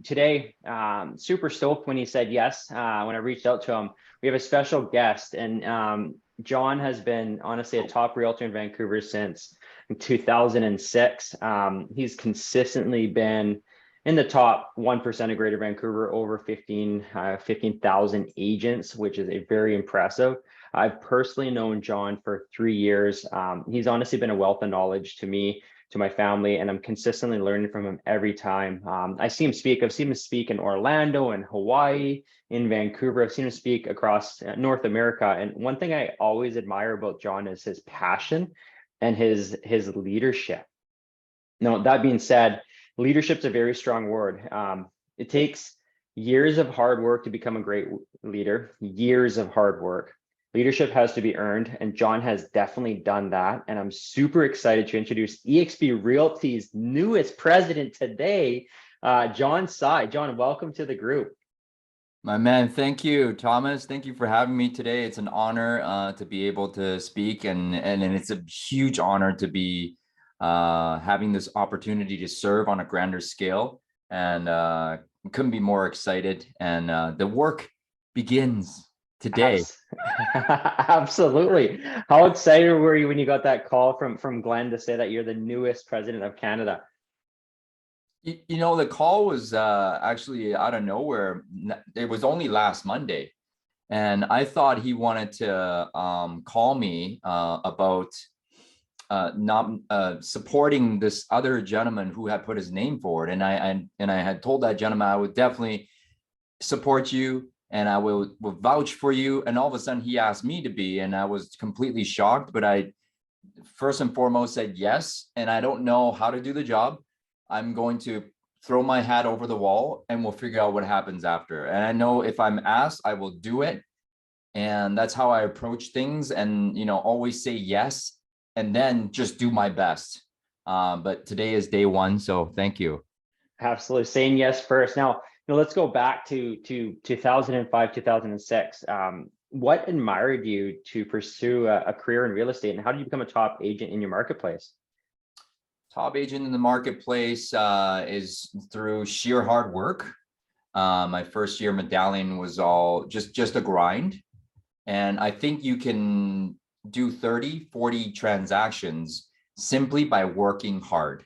today, super stoked when he said yes. When I reached out to him, we have a special guest, and John has been honestly a top realtor in Vancouver since 2006. He's consistently been in the top 1% of Greater Vancouver, over 15,000 agents, which is a very impressive. I've personally known John for 3 years. He's honestly been a wealth of knowledge to me, to my family, and I'm consistently learning from him every time. I see him speak. I've seen him speak in Orlando and Hawaii, in Vancouver. I've seen him speak across North America. And one thing I always admire about John is his passion and his leadership. Now, that being said, leadership's a very strong word. It takes years of hard work to become a great leader, years of hard work. Leadership has to be earned, and John has definitely done that. And I'm super excited to introduce eXp Realty's newest president today, John Tsai. John, welcome to the group. My man, thank you, Thomas. Thank you for having me today. It's an honor to be able to speak, and it's a huge honor to be having this opportunity to serve on a grander scale. And couldn't be more excited. And the work begins today. Absolutely. How excited were you when you got that call from Glenn to say that you're the newest president of Canada? You know, the call was actually out of nowhere. It was only last Monday. And I thought he wanted to call me about not supporting this other gentleman who had put his name forward. And I had told that gentleman I would definitely support you, and I will vouch for you. And all of a sudden he asked me to be, and I was completely shocked, but I first and foremost said yes. And I don't know how to do the job. I'm going to throw my hat over the wall, and we'll figure out what happens after. And I know if I'm asked, I will do it. And that's how I approach things. And, you know, always say yes, and then just do my best. But today is day one. So thank you. Absolutely. Saying yes first. Now, let's go back to 2005, 2006. What inspired you to pursue a career in real estate, and how did you become a top agent in your marketplace? Top agent in the marketplace is through sheer hard work. My first year medallion was all just a grind. And I think you can do 30, 40 transactions simply by working hard.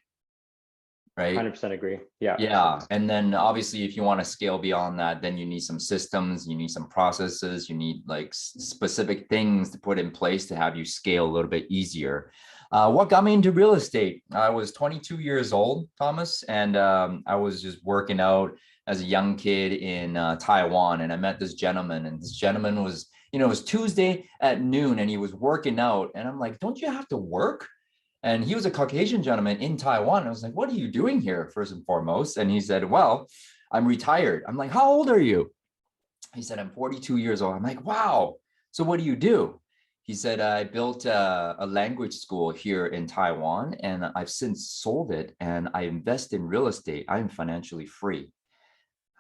Right? 100% agree. Yeah. Yeah. And then obviously, if you want to scale beyond that, then you need some systems, you need some processes, you need like specific things to put in place to have you scale a little bit easier. What got me into real estate? I was 22 years old, Thomas, and I was just working out as a young kid in Taiwan. And I met this gentleman, and this gentleman was, you know, it was Tuesday at noon, and he was working out. And I'm like, don't you have to work? And he was a Caucasian gentleman in Taiwan. I was like, what are you doing here, first and foremost? And he said, well, I'm retired. I'm like, how old are you? He said, I'm 42 years old. I'm like, wow. So what do you do? He said, I built a language school here in Taiwan, and I've since sold it, and I invest in real estate. I'm financially free.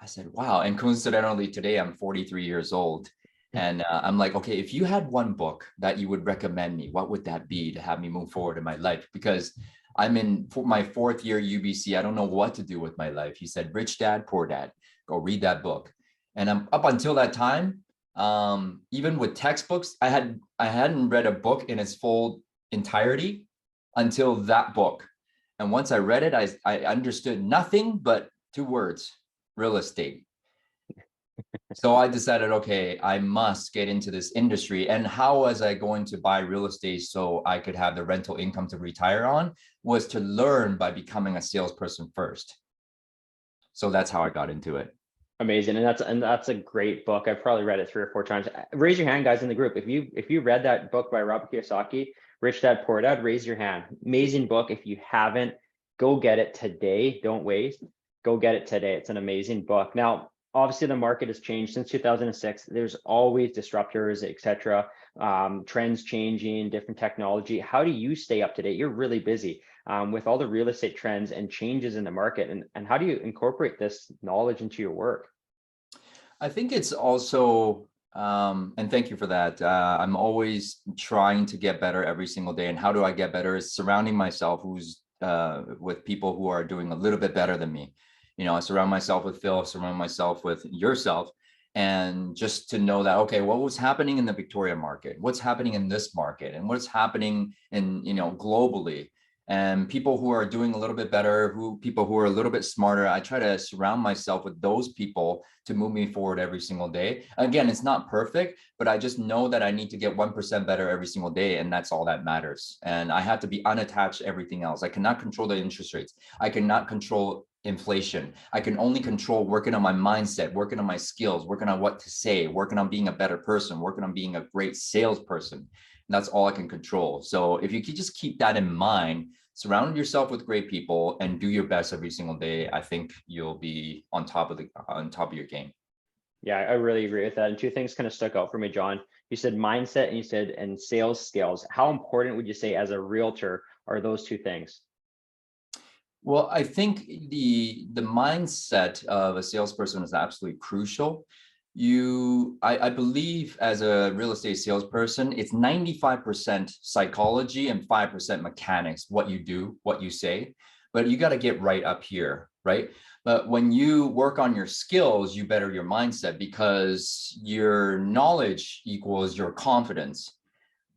I said, wow. And coincidentally, today I'm 43 years old. And I'm like, okay, if you had one book that you would recommend me, what would that be to have me move forward in my life? Because I'm in my fourth year UBC. I don't know what to do with my life. He said, Rich Dad, Poor Dad, go read that book. And I'm up until that time, even with textbooks, I hadn't read a book in its full entirety until that book. And once I read it, I understood nothing but two words: real estate. So I decided, okay, I must get into this industry. And how was I going to buy real estate so I could have the rental income to retire on? Was to learn by becoming a salesperson first. So that's how I got into it. Amazing. And that's a great book. I've probably read it 3 or 4 times. Raise your hand, guys, in the group. If you read that book by Robert Kiyosaki, Rich Dad Poor Dad, raise your hand. Amazing book. If you haven't, go get it today. Don't waste. Go get it today. It's an amazing book. Now, obviously, the market has changed since 2006. There's always disruptors, etc. Trends changing, different technology. How do you stay up to date? You're really busy with all the real estate trends and changes in the market. And how do you incorporate this knowledge into your work? I think it's also, and thank you for that. I'm always trying to get better every single day. And how do I get better? Is surrounding myself with people who are doing a little bit better than me. I surround myself with Phil, surround myself with yourself, and just to know that, okay, what was happening in the Victoria market, what's happening in this market, and what's happening in, globally, and people who are doing a little bit better, people who are a little bit smarter. I try to surround myself with those people to move me forward every single day. Again, it's not perfect, but I just know that I need to get 1% better every single day, and that's all that matters. And I have to be unattached to everything else. I cannot control the interest rates. I cannot control inflation. I can only control working on my mindset, working on my skills, working on what to say, working on being a better person, working on being a great salesperson. And that's all I can control. So if you could just keep that in mind, surround yourself with great people and do your best every single day, I think you'll be on top of your game. Yeah, I really agree with that. And two things kind of stuck out for me, John. You said mindset and you said and sales skills. How important would you say as a realtor are those two things? Well, I think the mindset of a salesperson is absolutely crucial. I believe as a real estate salesperson, it's 95% psychology and 5% mechanics, what you do, what you say, but you got to get right up here, right? But when you work on your skills, you better your mindset, because your knowledge equals your confidence,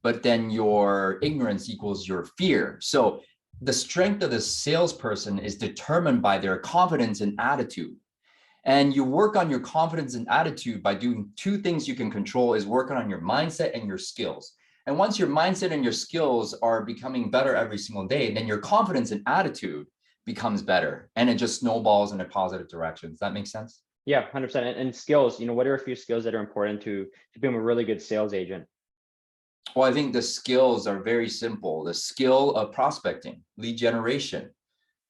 but then your ignorance equals your fear. So the strength of the salesperson is determined by their confidence and attitude. And you work on your confidence and attitude by doing two things you can control: is working on your mindset and your skills. And once your mindset and your skills are becoming better every single day, then your confidence and attitude becomes better, and it just snowballs in a positive direction. Does that make sense? Yeah, 100%. And skills, what are a few skills that are important to become a really good sales agent? Well, I think the skills are very simple. The skill of prospecting, lead generation,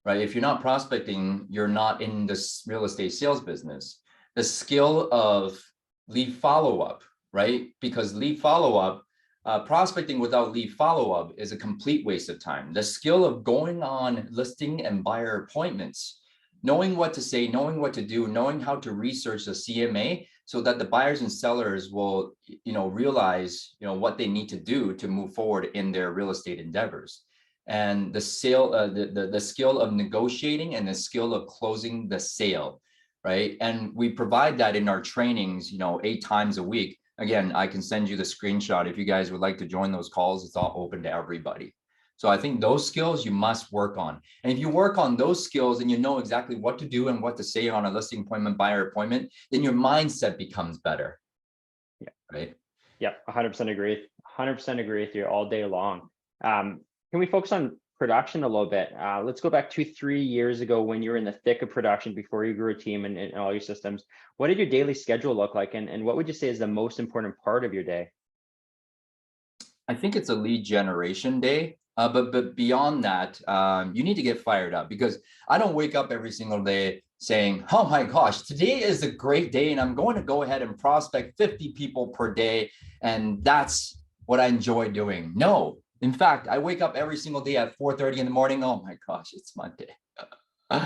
right? If you're not prospecting, you're not in this real estate sales business. The skill of lead follow-up, right? Because lead follow-up, prospecting without lead follow-up is a complete waste of time. The skill of going on listing and buyer appointments, knowing what to say, knowing what to do, knowing how to research the CMA so that the buyers and sellers will, realize, what they need to do to move forward in their real estate endeavors. And the skill of negotiating and the skill of closing the sale, right? And we provide that in our trainings, 8 times a week. Again, I can send you the screenshot if you guys would like to join those calls. It's all open to everybody. So I think those skills you must work on. And if you work on those skills and you know exactly what to do and what to say on a listing appointment, buyer appointment, then your mindset becomes better. Yeah. Right. Yeah, 100% agree. 100% agree with you all day long. Can we focus on production a little bit? Let's go back 2-3 years ago when you were in the thick of production before you grew a team and all your systems. What did your daily schedule look like? And what would you say is the most important part of your day? I think it's a lead generation day. But beyond that, you need to get fired up, because I don't wake up every single day saying, oh my gosh, today is a great day and I'm going to go ahead and prospect 50 people per day. And that's what I enjoy doing. No, in fact, I wake up every single day at 4:30 in the morning. Oh my gosh, it's Monday. What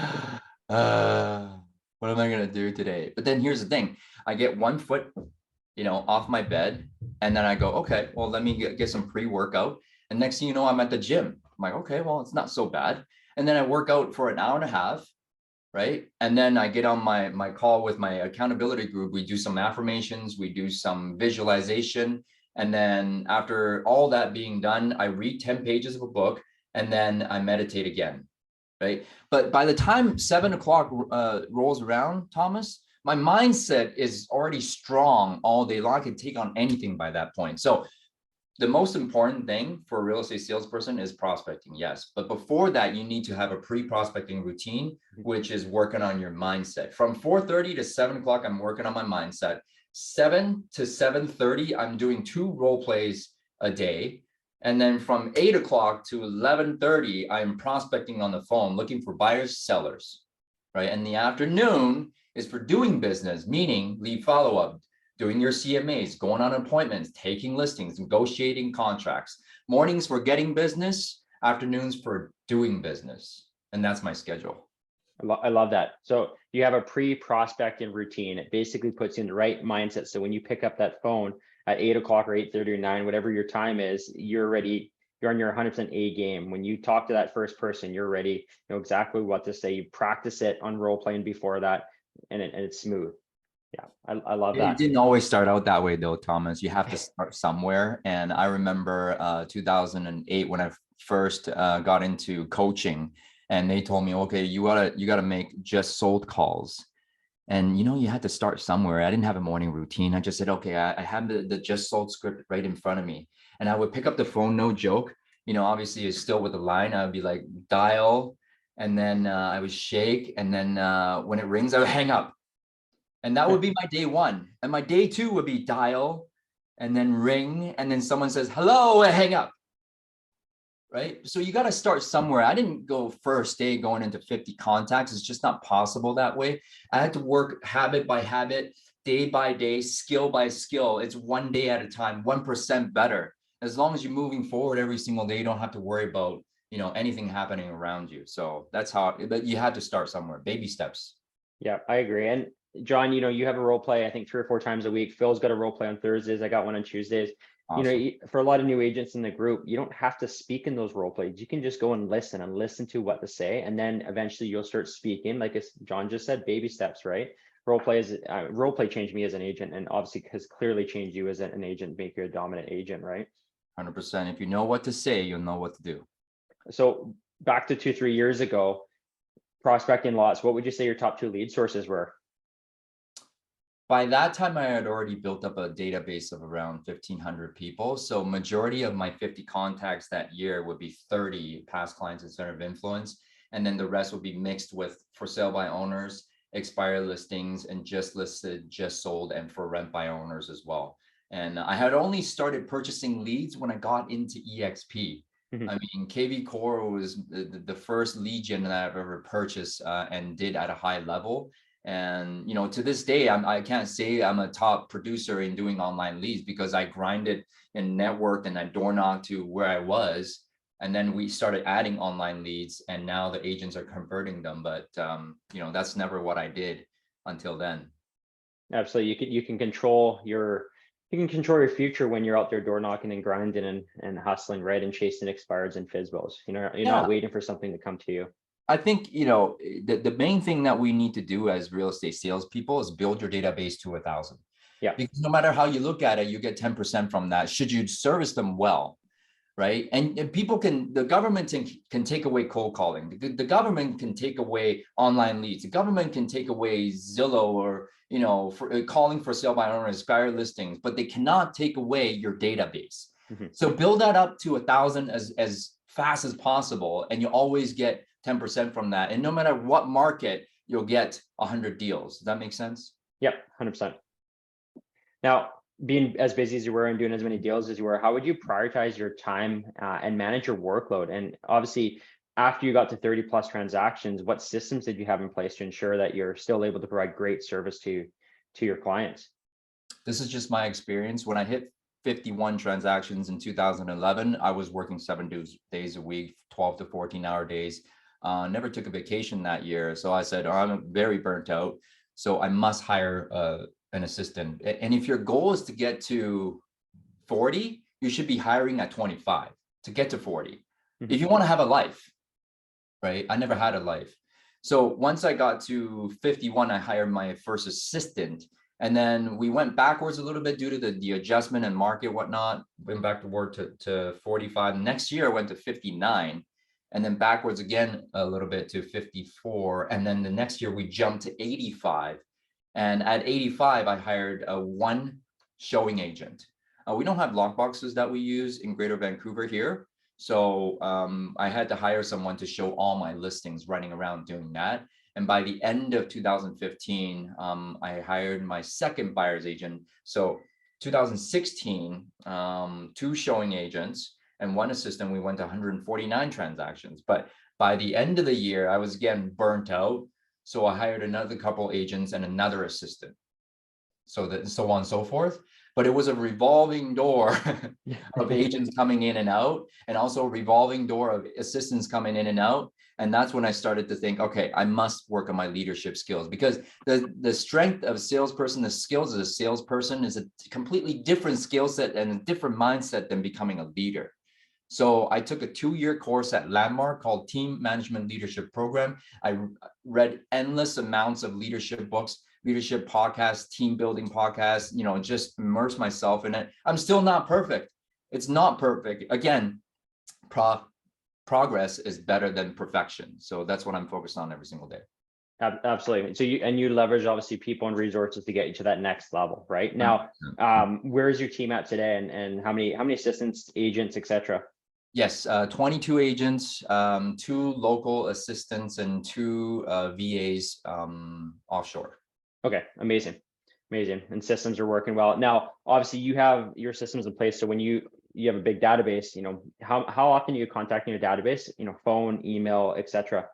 am I going to do today? But then here's the thing. I get one foot, off my bed, and then I go, okay, well, let me get some pre-workout. And next thing you know, I'm at the gym. I'm like, okay, well, it's not so bad. And then I work out for an hour and a half, right? And then I get on my call with my accountability group. We do some affirmations, we do some visualization. And then after all that being done, I read 10 pages of a book, and then I meditate again, right? But by the time 7 o'clock rolls around, Thomas, my mindset is already strong all day long. I can take on anything by that point. So the most important thing for a real estate salesperson is prospecting, yes. But before that, you need to have a pre-prospecting routine, which is working on your mindset. From 4:30 to 7 o'clock, I'm working on my mindset. 7 to 7:30, I'm doing 2 role plays a day. And then from 8 o'clock to 11:30, I'm prospecting on the phone, looking for buyers, sellers, right? And the afternoon is for doing business, meaning lead follow-up, doing your CMAs, going on appointments, taking listings, negotiating contracts. Mornings for getting business, afternoons for doing business. And that's my schedule. I love that. So you have a pre-prospecting routine. It basically puts you in the right mindset. So when you pick up that phone at 8 o'clock or 8:30 or 9, whatever your time is, you're you're on your 100% A game. When you talk to that first person, you're ready, you know exactly what to say. You practice it on role playing before that, and it's smooth. Yeah, I love It that. didn't always start out that way though, Thomas. You have to start somewhere. And I remember 2008 when I first got into coaching, and they told me, okay, you gotta make just sold calls. And you had to start somewhere. I didn't have a morning routine. I just said, okay, I have the just sold script right in front of me. And I would pick up the phone, no joke. Obviously it's still with the line. I would be like dial, and then I would shake, and then when it rings, I would hang up. And that would be my day one. And my day two would be dial and then ring. And then someone says, hello, and hang up. Right. So you got to start somewhere. I didn't go first day going into 50 contacts. It's just not possible that way. I had to work habit by habit, day by day, skill by skill. It's one day at a time, 1% better. As long as you're moving forward every single day, you don't have to worry about, anything happening around you. So that's how, but you had to start somewhere, baby steps. Yeah, I agree. And John, you have a role play, I think 3 or 4 times a week. Phil's got a role play on Thursdays. I got one on Tuesdays. Awesome. For a lot of new agents in the group, you don't have to speak in those role plays. You can just go and listen to what to say. And then eventually you'll start speaking. Like as John just said, baby steps, right? Role play changed me as an agent, and obviously has clearly changed you as an agent, make you a dominant agent, right? 100%. If you know what to say, you'll know what to do. So back to 2-3 years ago, prospecting lots, what would you say your top 2 lead sources were? By that time, I had already built up a database of around 1,500 people. So majority of my 50 contacts that year would be 30 past clients and center of influence. And then the rest would be mixed with for sale by owners, expired listings, and just listed, just sold, and for rent by owners as well. And I had only started purchasing leads when I got into EXP. Mhm. I mean, KV Core was the first lead gen that I've ever purchased and did at a high level. And to this day, I can't say I'm a top producer in doing online leads because I grinded and networked and I door knocked to where I was. And then we started adding online leads, and now the agents are converting them. But that's never what I did until then. Absolutely. You can control your future when you're out there door knocking and grinding and hustling, right? And chasing expireds and FSBOs. You're not Yeah. waiting for something to come to you. I think, the main thing that we need to do as real estate salespeople is build your database to 1,000. Yeah. Because no matter how you look at it, you get 10% from that. Should you service them well, right? And people the government can take away cold calling. The government can take away online leads. The government can take away Zillow or, for calling for sale by owner, expired listings, but they cannot take away your database. Mhm. So build that up to 1,000 as fast as possible, and you always get 10% from that. And no matter what market, you'll get 100 deals. Does that make sense? Yep, 100%. Now, being as busy as you were and doing as many deals as you were, how would you prioritize your time and manage your workload? And obviously, after you got to 30 plus transactions, what systems did you have in place to ensure that you're still able to provide great service to your clients? This is just my experience. When I hit 51 transactions in 2011, I was working 7 days a week, 12 to 14-hour days. Never took a vacation that year. So I said, I'm very burnt out. So I must hire an assistant. And if your goal is to get to 40, you should be hiring at 25 to get to 40. Mhm. If you want to have a life, right? I never had a life. So once I got to 51, I hired my first assistant. And then we went backwards a little bit due to the adjustment and market, whatnot. Went back to work to 45. Next year, I went to 59. And then backwards again a little bit to 54. And then the next year, we jumped to 85. And at 85, I hired one showing agent. We don't have lockboxes that we use in Greater Vancouver here. So I had to hire someone to show all my listings running around doing that. And by the end of 2015, I hired my second buyer's agent. So 2016, 2 showing agents and 1 assistant, we went to 149 transactions. But by the end of the year, I was getting burnt out. So I hired another couple agents and another assistant. So that, so on and so forth. But it was a revolving door of agents coming in and out, and also a revolving door of assistants coming in and out. And that's when I started to think, okay, I must work on my leadership skills, because the strength of a salesperson, the skills of a salesperson is a completely different skill set and a different mindset than becoming a leader. So I took a 2-year course at Landmark called Team Management Leadership Program. I read endless amounts of leadership books, leadership podcasts, team building podcasts, just immerse myself in it. I'm still not perfect. It's not perfect. Again, progress is better than perfection. So that's what I'm focused on every single day. Absolutely. So you leverage obviously people and resources to get you to that next level, right? Now, where's your team at today, and how many assistants, agents, etc.? Yes, 22 agents, 2 local assistants, and 2 VAs offshore. Okay, amazing. And systems are working well. Now, obviously you have your systems in place. So when you have a big database, how often are you contacting your database, phone, email, etc.?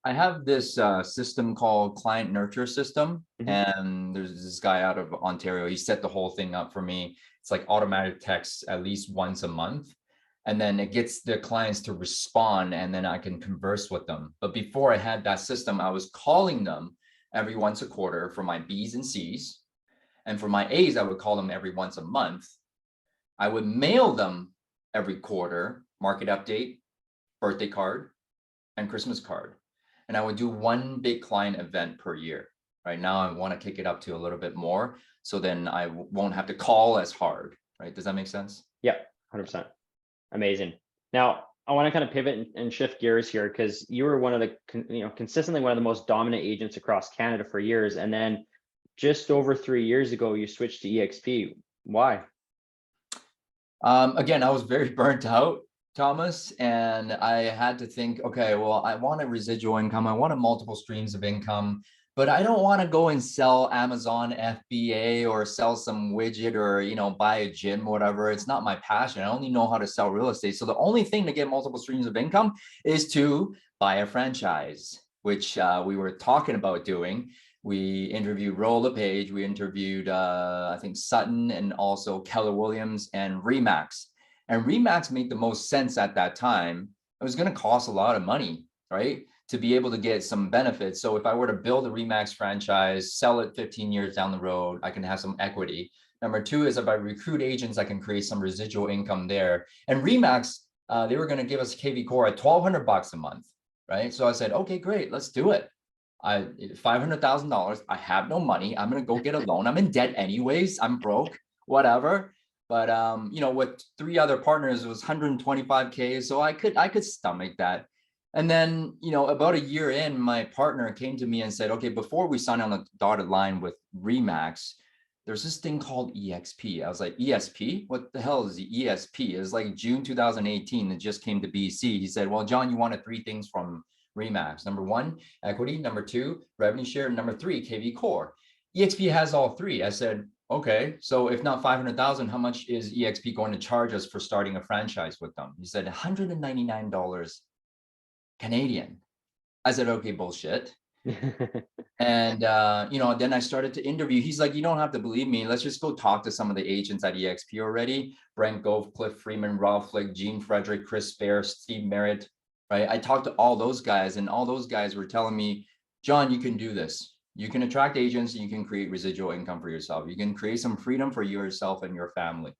I have this system called Client Nurture System, and there's this guy out of Ontario. He set the whole thing up for me. It's like automatic texts at least once a month, and then it gets the clients to respond, and then I can converse with them. But before I had that system, I was calling them every once a quarter for my B's and C's, and for my A's, I would call them every once a month. I would mail them every quarter, market update, birthday card, and Christmas card. And I would do one big client event per year. Right now, I want to kick it up to a little bit more, so then I won't have to call as hard. Right? Does that make sense? Yeah, 100%. Amazing. Now, I want to kind of pivot and shift gears here, because you were one of the, consistently one of the most dominant agents across Canada for years. And then just over 3 years ago, you switched to EXP. Why? Again, I was very burnt out, Thomas, and I had to think, okay, well, I want a residual income. I want multiple streams of income, but I don't want to go and sell Amazon FBA or sell some widget or, buy a gym, whatever. It's not my passion. I only know how to sell real estate. So the only thing to get multiple streams of income is to buy a franchise, which we were talking about doing. We interviewed Roll LePage, we interviewed, I think, Sutton, and also Keller Williams and Remax. And Remax made the most sense at that time. It was going to cost a lot of money, right, to be able to get some benefits. So if I were to build a Remax franchise, sell it 15 years down the road, I can have some equity. Number 2 is if I recruit agents, I can create some residual income there. And Remax, they were going to give us KV Core at $1,200 a month, right? So I said, okay, great, let's do it. $500,000. I have no money. I'm going to go get a loan. I'm in debt anyways. I'm broke, whatever. But, with 3 other partners, it was $125K. So I could stomach that. And then, about a year in, my partner came to me and said, okay, before we sign on the dotted line with Remax, there's this thing called EXP. I was like, ESP? What the hell is the ESP? It was like June 2018. It just came to BC. He said, well, John, you wanted 3 things from Remax. Number 1, equity. Number 2, revenue share. Number 3, KV Core. EXP has all 3. I said, okay, so if not 500,000, how much is EXP going to charge us for starting a franchise with them? He said $199 Canadian. I said, okay, bullshit. And, then I started to interview. He's like, you don't have to believe me. Let's just go talk to some of the agents at EXP already. Brent Gove, Cliff Freeman, Ralph Flick, Gene Frederick, Chris Bear, Steve Merritt. Right. I talked to all those guys, and all those guys were telling me, John, you can do this. You can attract agents, and you can create residual income for yourself. You can create some freedom for yourself and your family.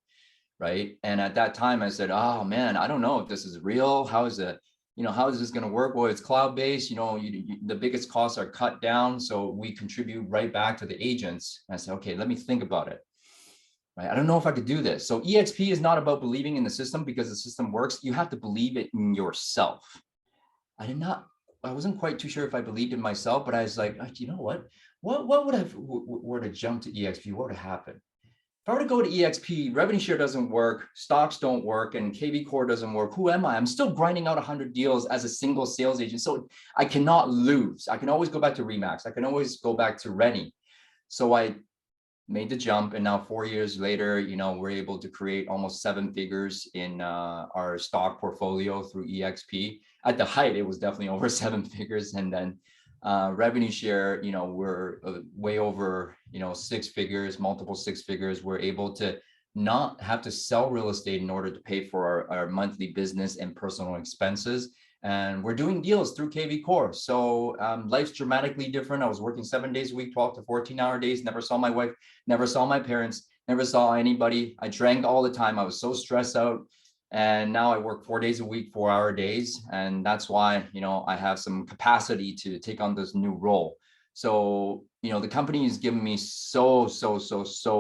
Right. And at that time I said, oh man, I don't know if this is real. How is it, how is this going to work? Well, it's cloud-based, the biggest costs are cut down. So we contribute right back to the agents. And I said, okay, let me think about it. Right? I don't know if I could do this. So EXP is not about believing in the system because the system works. You have to believe it in yourself. I wasn't quite too sure if I believed in myself, but I was like, you know what would have, were to jump to EXP, what would have happened? If I were to go to EXP, revenue share doesn't work, stocks don't work, and KV Core doesn't work. Who am I? I'm still grinding out 100 deals as a single sales agent. So I cannot lose. I can always go back to Remax. I can always go back to Rennie. So I made the jump, and now 4 years later, we're able to create almost 7 figures in our stock portfolio through EXP. At the height, it was definitely over 7 figures, and then revenue share, we're way over 6 figures, multiple 6 figures. We're able to not have to sell real estate in order to pay for our monthly business and personal expenses. And we're doing deals through KV Core. So life's dramatically different. I was working 7 days a week, 12 to 14-hour days, never saw my wife, never saw my parents, never saw anybody. I drank all the time. I was so stressed out. And now I work 4 days a week, 4-hour days. And that's why, I have some capacity to take on this new role. So, the company has given me so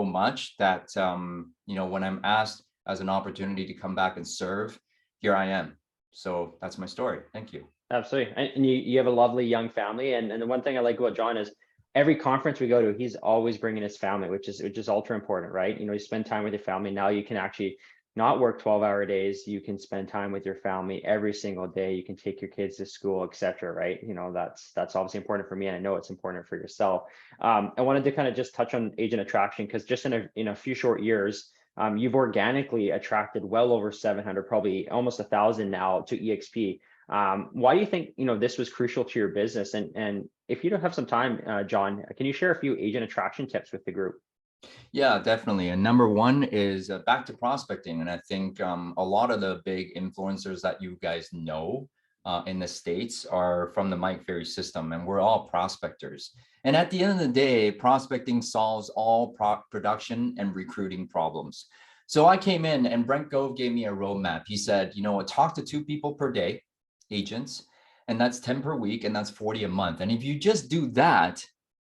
much that, when I'm asked as an opportunity to come back and serve, here I am. So that's my story. Thank you. Absolutely. And you have a lovely young family. And the one thing I like about John is every conference we go to, he's always bringing his family, which is ultra important, right? You spend time with your family. Now you can actually not work 12-hour days. You can spend time with your family every single day. You can take your kids to school, etc. Right? That's obviously important for me, and I know it's important for yourself. I wanted to kind of just touch on agent attraction, because just in a few short years, you've organically attracted well over 700, probably almost 1,000 now to EXP. Why do you think this was crucial to your business? And if you don't have some time, John, can you share a few agent attraction tips with the group? Yeah, definitely. And number one is back to prospecting. And I think a lot of the big influencers that you guys know in the States are from the Mike Ferry system, and we're all prospectors. And at the end of the day, prospecting solves all production and recruiting problems. So I came in and Brent Gove gave me a roadmap. He said, talk to 2 people per day, agents, and that's 10 per week, and that's 40 a month. And if you just do that,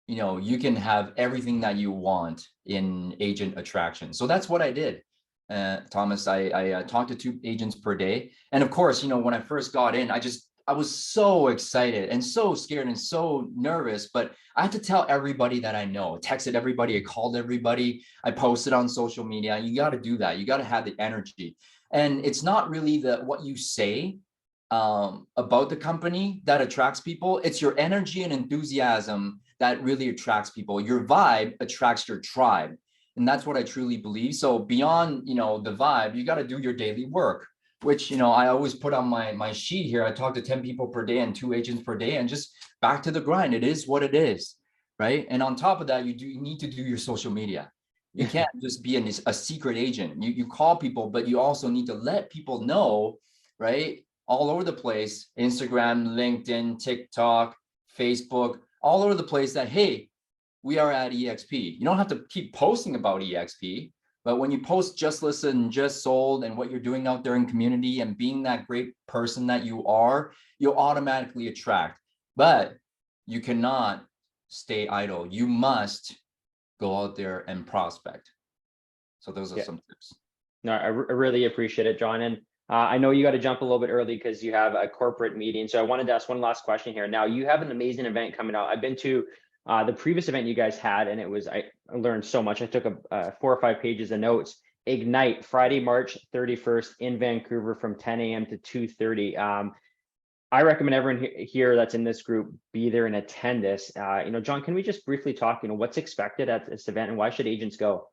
you can have everything that you want in agent attraction. So that's what I did. Thomas, I talked to 2 agents per day. And of course, when I first got in, I was so excited and so scared and so nervous, but I had to tell everybody that I know. I texted everybody, I called everybody, I posted on social media. You got to do that. You got to have the energy. And it's not really what you say about the company that attracts people. It's your energy and enthusiasm that really attracts people. Your vibe attracts your tribe. And that's what I truly believe. So beyond, the vibe, you got to do your daily work, which, I always put on my sheet here. I talk to 10 people per day and 2 agents per day, and just back to the grind. It is what it is, right? And on top of that, you need to do your social media. You can't just be a secret agent. You call people, but you also need to let people know, right? All over the place, Instagram, LinkedIn, TikTok, Facebook, all over the place, that, hey, we are at EXP. You don't have to keep posting about EXP, but when you post just listen, just sold, and what you're doing out there in community and being that great person that you are, you'll automatically attract. But you cannot stay idle. You must go out there and prospect. So those are some tips. No, I really appreciate it, John. And I know you got to jump a little bit early because you have a corporate meeting. So I wanted to ask one last question here. Now, you have an amazing event coming out. I've been to the previous event you guys had, and I learned so much. I took 4 or 5 pages of notes. Ignite, Friday, March 31st in Vancouver from 10 a.m. to 2:30. I recommend everyone here that's in this group be there and attend this. John, can we just briefly talk, what's expected at this event and why should agents go?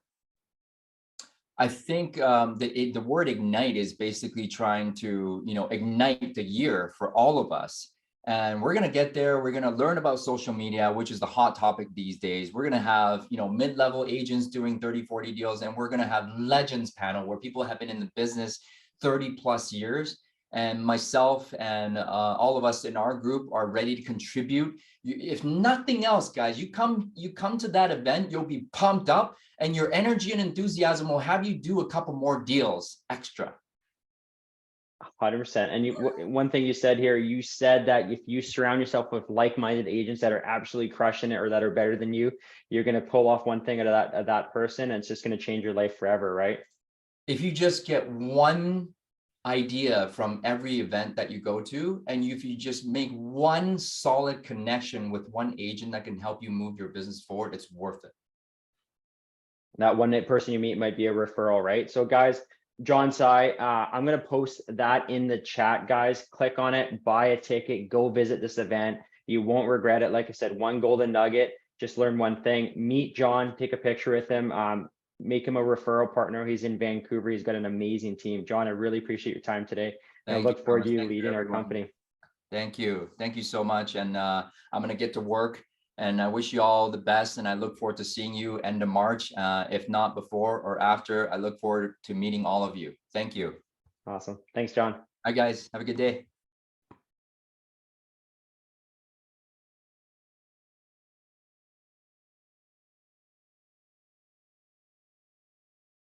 I think the word ignite is basically trying to, ignite the year for all of us. And we're going to get there. We're going to learn about social media, which is the hot topic these days. We're going to have, mid-level agents doing 30, 40 deals. And we're going to have legends panel where people have been in the business 30 plus years. And myself and all of us in our group are ready to contribute. If nothing else, guys, you come to that event, you'll be pumped up, and your energy and enthusiasm will have you do a couple more deals extra. 100%. And one thing you said here, you said that if you surround yourself with like-minded agents that are absolutely crushing it or that are better than you, you're going to pull off one thing out of that person, and it's just going to change your life forever, right? If you just get one idea from every event that you go to, and if you just make one solid connection with one agent that can help you move your business forward, it's worth it. That one person you meet might be a referral, right? So guys, John Tsai, I'm going to post that in the chat, guys. Click on it, buy a ticket, go visit this event. You won't regret it. Like I said, one golden nugget, just learn one thing, meet John, take a picture with him, make him a referral partner. He's in Vancouver. He's got an amazing team. John, I really appreciate your time today. And I look forward to you leading our company. Thank you. Thank you so much. And I'm going to get to work, and I wish you all the best. And I look forward to seeing you end of March. If not before or after, I look forward to meeting all of you. Thank you. Awesome. Thanks, John. Hi, guys. Have a good day.